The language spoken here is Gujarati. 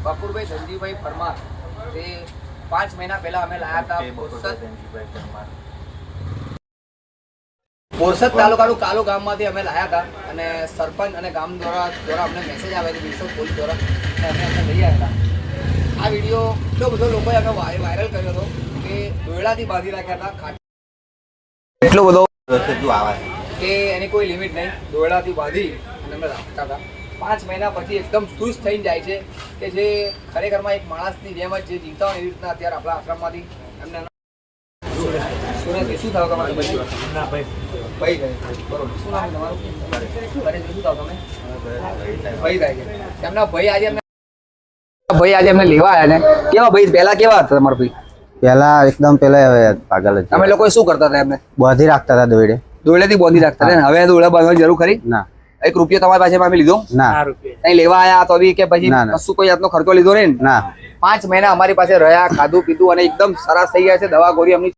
બકુરભાઈ ધનજીભાઈ પરમાર તે 5 મહિના પહેલા અમે લાયા હતા બોરસદ તાલુકાનું કાલો ગામમાંથી અમે લાયા હતા અને સરપંચ અને ગામ દ્વારા અમને મેસેજ આવ્યો હતો બોરસદ પોલીસ દ્વારા અને અમે લઈ આવ્યા હતા. આ વિડીયો એટલો બધો લોકોએ અમે વાયરલ કર્યો હતો કે દોયડાથી બાંધી રાખ્યા હતા. એટલો બધો કે એની કોઈ લિમિટ નહીં. દોયડાથી બાંધી અને અમે રાખતા હતા. 5 મહિના પછી એકદમ સુસ્ત થઈને જાય છે કે જે ખરેખરમાં એક માણસની જેમ જ જે જીવતા હોય એવી રીતના અત્યારે આપણા આશ્રમમાંથી એમને શું થાવ તમારે ભાઈ બરોબર શું નામ તમારું શું થાવ તમે ભાઈ થાય છે એમના ભાઈ આજે એમને લેવા આવ્યા ને કેવા ભાઈ પહેલા કેવા હતા તમારા ભાઈ પેલા એકદમ પેલા પાગલ જ તમે લોકો શું કરતા હતા એમને બાંધી રાખતા હતા દોયડેથી બાંધી રાખતા હતા હવે દોયડા બાંધવાની જરૂર ખરી ના 1 રૂપિયો તમારી પાસે અમે લીધો ના અહીં લેવા આવ્યા તો બી કે પછી કશું કોઈ જાતનો ખર્ચો લીધો નહીં ના 5 મહિના અમારી પાસે રહ્યા ખાધું પીધું અને એકદમ સરસ થઈ ગયા છે. દવા ગોળી એમની